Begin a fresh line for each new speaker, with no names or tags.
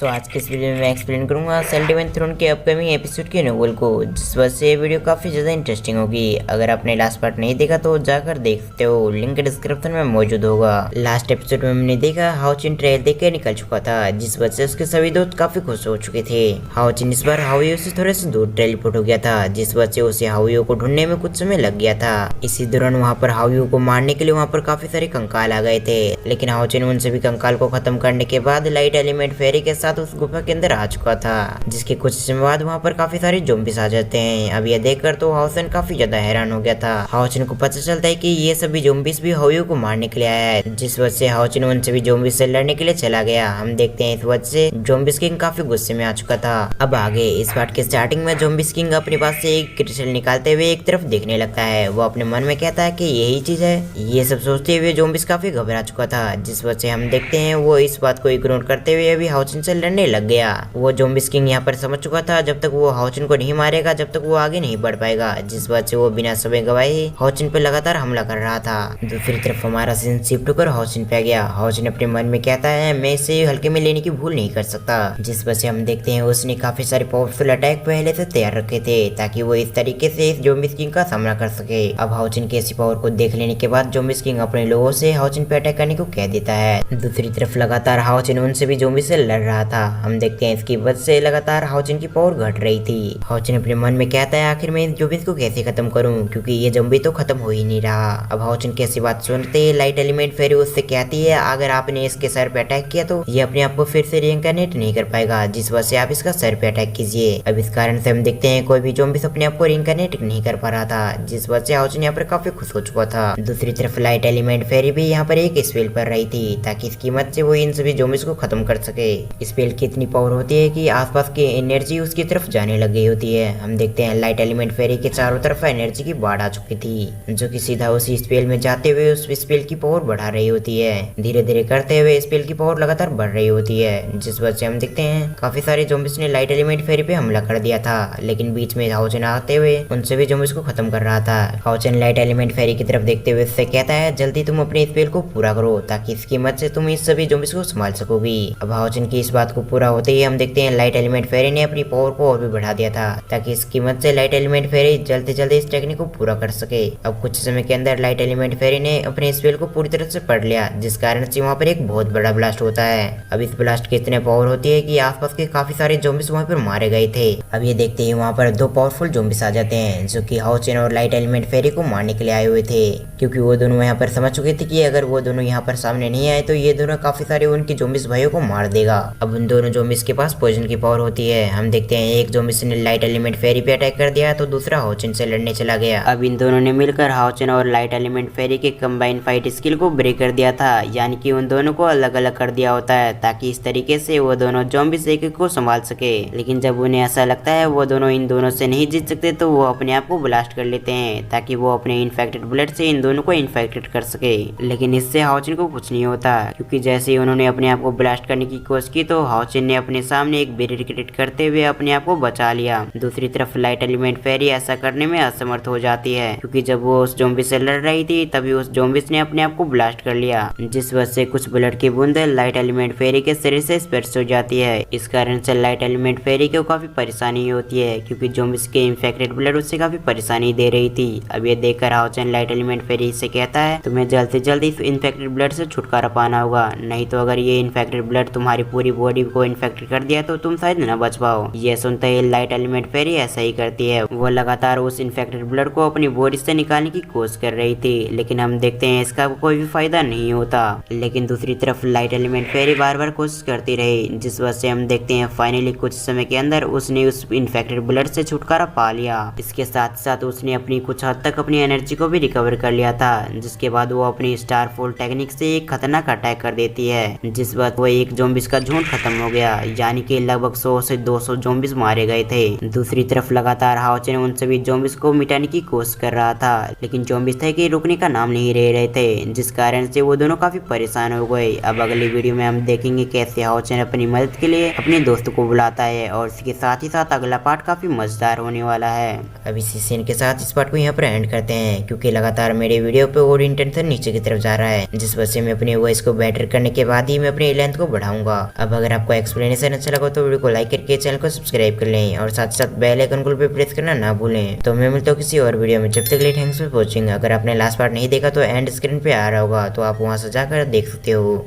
आज के इस वीडियो में मैं एक्सप्लेन करूंगा सेल डिवाइन थ्रोन के अपकमिंग एपिसोड के नोवेल को, जिस वजह से ये वीडियो काफ़ी ज़्यादा इंटरेस्टिंग होगी। अगर आपने लास्ट पार्ट नहीं देखा तो जाकर देख सकते हो, लिंक डिस्क्रिप्शन में मौजूद होगा। लास्ट एपिसोड में हमने देखा हाओचिन ट्रेल देख के निकल चुका था, जिस वजह से उसके सभी दोस्त काफ़ी खुश हो चुके थे। हाओचिन इस बार हाओयो से थोड़े से दूर टेलीपोर्ट हो गया था, जिस वजह से उसे हाओयो को ढूंढने में कुछ समय लग गया था। इसी दौरान वहाँ पर हाओयो को मारने के लिए वहाँ पर काफ़ी सारे कंकाल आ गए थे, लेकिन हाओचिन उन सभी कंकाल को खत्म करने के बाद लाइट एलिमेंट फेरी के साथ उस गुफा के अंदर आ चुका था, जिसके कुछ समय बाद वहाँ पर काफी सारे ज़ॉम्बीज़ आ जाते हैं। अब यह देखकर तो हाओचिन काफी ज्यादा हैरान हो गया था। हाओचिन को पता चलता है कि ये सभी ज़ॉम्बीज़ भी हाओयो को मारने के लिए आया है, जिस वजह से हाओचिन उन सभी ज़ॉम्बीज़ से लड़ने के लिए चला गया। हम देखते हैं इस वजह से ज़ॉम्बीज़ किंग काफी गुस्से में आ चुका था। अब आगे इस पार्ट के स्टार्टिंग में ज़ॉम्बीज़ किंग अपने पास से एक क्रिस्टल निकालते हुए एक तरफ देखने लगता है। वो अपने मन में कहता है कि यही चीज है। ये सब सोचते हुए ज़ॉम्बीज़ काफी घबरा चुका था, जिस वजह से हम देखते हैं वो इस बात को इग्नोर करते हुए अभी हाओचिन से लड़ने लग गया। वो ज़ॉम्बीज़ किंग यहाँ पर समझ चुका था जब तक वो हाओचिन को नहीं मारेगा जब तक वो आगे नहीं बढ़ पाएगा, जिस वजह से वो बिना समय गवाए हाओचिन पर लगातार हमला कर रहा था। दूसरी तरफ हमारा सीन शिफ्ट होकर हाओचिन पे आ गया। हाओचिन अपने मन में कहता है मैं इसे हल्के में लेने की भूल नहीं कर सकता, जिस वजह से हम देखते हैं उसने काफी सारे पावरफुल अटैक पहले से तैयार रखे थे ताकि वो इस तरीके से इस ज़ॉम्बीज़ किंग का सामना कर सके। अब हाओचिन के ऐसी पावर को देख लेने के बाद ज़ॉम्बीज़ किंग अपने लोगों से हाओचिन पे अटैक करने को कह देता है। दूसरी तरफ लगातार हाओचिन उनसे भी ज़ॉम्बी से लड़ रहा था। हम देखते हैं इसकी वजह से लगातार हाओचिन की पावर घट रही थी। हाओचिन अपने मन में कहता है आखिर मैं इन ज़ॉम्बीज़ को कैसे खत्म करूं, क्योंकि ये ज़ॉम्बी तो खत्म हो ही नहीं रहा। अब हाओचिन की ऐसी बात सुनते लाइट एलिमेंट फेरी उससे कहती है अगर आपने इसके सर पे अटैक किया तो ये अपने आप को फिर से रीइंकार्नेट नहीं कर पाएगा, जिस वजह से आप इसका सर पे अटैक कीजिए। अब इस कारण से हम देखते हैं कोई भी ज़ॉम्बीज़ अपने आप को रीइंकार्नेट नहीं कर पा रहा था, जिस वजह से हाओचिन यहाँ पर काफी खुश हो चुका था। दूसरी तरफ लाइट एलिमेंट फेरी भी यहाँ पर एक स्पेल पर रही थी ताकि इसकी मदद से वो इन सभी ज़ॉम्बीज़ को खत्म कर सके। स्पेल की इतनी पावर होती है कि आसपास की एनर्जी उसकी तरफ जाने लग गई होती है। हम देखते हैं लाइट एलिमेंट फेरी के चारों तरफ एनर्जी की बाढ़ आ चुकी थी, जो कि सीधा उसी स्पेल में जाते हुए उस स्पेल की पावर बढ़ा रही होती है। धीरे धीरे करते हुए स्पेल की पावर लगातार बढ़ रही होती है, जिस वजह से हम देखते हैं काफी सारे ज़ॉम्बीज़ ने लाइट एलिमेंट फेरी पे हमला कर दिया था, लेकिन बीच में हाओचिन आते हुए उन सभी ज़ॉम्बीज़ को खत्म कर रहा था। हाओचिन लाइट एलिमेंट फेरी की तरफ देखते हुए उससे कहता है जल्दी तुम अपने स्पेल को पूरा करो ताकि इसकी मदद से तुम इस सभी ज़ॉम्बीज़ को संभाल सकोगी। अब हाओचिन की इस बात को पूरा होते ही हम देखते हैं लाइट एलिमेंट फेरी ने अपनी पावर को और भी बढ़ा दिया था ताकि इसकी मदद से लाइट एलिमेंट फेरी जल्दी जल्दी इस टेक्निक को पूरा कर सके। अब कुछ समय के अंदर लाइट एलिमेंट फेरी ने अपने स्पेल को पूरी तरह से पढ़ लिया, जिस कारण से वहाँ पर एक बहुत बड़ा ब्लास्ट होता है। अब इस ब्लास्ट की इतनी पावर होती है कि आसपास के काफी सारे ज़ॉम्बीज़ वहाँ पर मारे गए थे। अब ये देखते ही वहाँ पर दो पावरफुल ज़ॉम्बीज़ आ जाते हैं, जो कि हाओचिन और लाइट एलिमेंट फेरी को मारने के लिए आए हुए थे, क्योंकि वो दोनों यहाँ पर समझ चुके थे कि अगर वो दोनों यहाँ पर सामने नहीं आए तो ये दोनों काफी सारे उनके ज़ॉम्बीज़ भाइयों को मार देगा। अब उन दोनों ज़ॉम्बीज़ के पास पॉइजन की पावर होती है। हम देखते हैं एक ज़ॉम्बीज़ ने लाइट एलिमेंट फेरी पे अटैक कर दिया तो दूसरा हाओचिन से लड़ने चला गया। अब इन दोनों ने मिलकर हाओचिन और लाइट एलिमेंट फेरी के कंबाइन फाइट स्किल को ब्रेक कर दिया था, यानी कि उन दोनों को अलग अलग कर दिया होता है ताकि इस तरीके से वो दोनों ज़ॉम्बीज़ एक एक को संभाल सके। लेकिन जब उन्हें ऐसा लगता है वो दोनों इन दोनों से नहीं जीत सकते तो वो अपने आप को ब्लास्ट कर लेते हैं ताकि वो अपने इन्फेक्टेड ब्लड से इन दोनों को इन्फेक्टेड कर सके। लेकिन इससे हाओचिन को कुछ नहीं होता, क्योंकि जैसे ही उन्होंने अपने आप को ब्लास्ट करने की कोशिश की तो हाओचिन ने अपने सामने एक बैरियर क्रिएट करते हुए अपने आप को बचा लिया। दूसरी तरफ लाइट एलिमेंट फेरी ऐसा करने में असमर्थ हो जाती है, क्योंकि जब वो उस ज़ॉम्बी से लड़ रही थी तभी उस ज़ॉम्बीज़ ने अपने आप को ब्लास्ट कर लिया, जिस वजह से कुछ ब्लड की बूंदें लाइट एलिमेंट फेरी के शरीर से स्पर्श हो जाती है। इस कारण से लाइट एलिमेंट फेरी को काफी परेशानी होती है, क्योंकि ज़ॉम्बीज़ के इन्फेक्टेड ब्लड उससे काफी परेशानी दे रही थी। अब ये देखकर हाओचिन लाइट एलिमेंट फेरी से कहता है तुम्हें जल्द से जल्द इस इन्फेक्टेड ब्लड से छुटकारा पाना होगा, नहीं तो अगर ये इन्फेक्टेड ब्लड तुम्हारी पूरी बॉडी को इन्फेक्ट कर दिया तो तुम शायद न बच पाओ। ये सुनते ही लाइट एलिमेंट फेरी ऐसा ही करती है। वो लगातार उस इन्फेक्टेड ब्लड को अपनी बॉडी से निकालने की कोशिश कर रही थी, लेकिन हम देखते हैं इसका कोई भी फायदा नहीं होता। लेकिन दूसरी तरफ लाइट एलिमेंट फेरी बार बार कोशिश करती रही, जिस वजह से हम देखते हैं फाइनली कुछ समय के अंदर उसने उस इन्फेक्टेड ब्लड से छुटकारा पा लिया। इसके साथ साथ उसने अपनी कुछ हद तक अपनी एनर्जी को भी रिकवर कर लिया था, जिसके बाद वो अपनी स्टारफॉल टेक्निक से एक खतरनाक अटैक कर देती है, जिस वक्त वो एक ज़ॉम्बीज़ का झुंड खत्म हो गया, यानी कि लगभग 100 से 200 ज़ॉम्बीज़ मारे गए थे। दूसरी तरफ लगातार हाओचिन उन सभी ज़ॉम्बीज़ को मिटाने की कोशिश कर रहा था, लेकिन ज़ॉम्बीज़ थे कि रुकने का नाम नहीं ले रहे थे, जिस कारण से वो दोनों काफी परेशान हो गए। अब अगली वीडियो में हम देखेंगे कैसे हाओचिन अपनी मदद के लिए अपने दोस्त को बुलाता है, और इसके साथ ही साथ अगला पार्ट काफी मजेदार होने वाला है। अब इसी सीन के साथ इस पार्ट को यहाँ पर एंड करते हैं, क्योंकि लगातार मेरे वीडियो पे और इंटेंशन नीचे की तरफ जा रहा है, जिस वजह से मैं अपनी वॉइस को बेटर करने के बाद ही मैं अपनी लेंथ को बढ़ाऊंगा। अब अगर अगर आपको एक्सप्लेनेशन अच्छा लगा तो वीडियो को लाइक करके चैनल को सब्सक्राइब कर लें और साथ साथ बेल आइकन को भी प्रेस करना ना भूलें। तो मैं मिलता हूँ किसी और वीडियो में, जब तक के लिए थैंक्स फॉर वॉचिंग। अगर आपने लास्ट पार्ट नहीं देखा तो एंड स्क्रीन पे आ रहा होगा, तो आप वहां से जाकर देख सकते हो।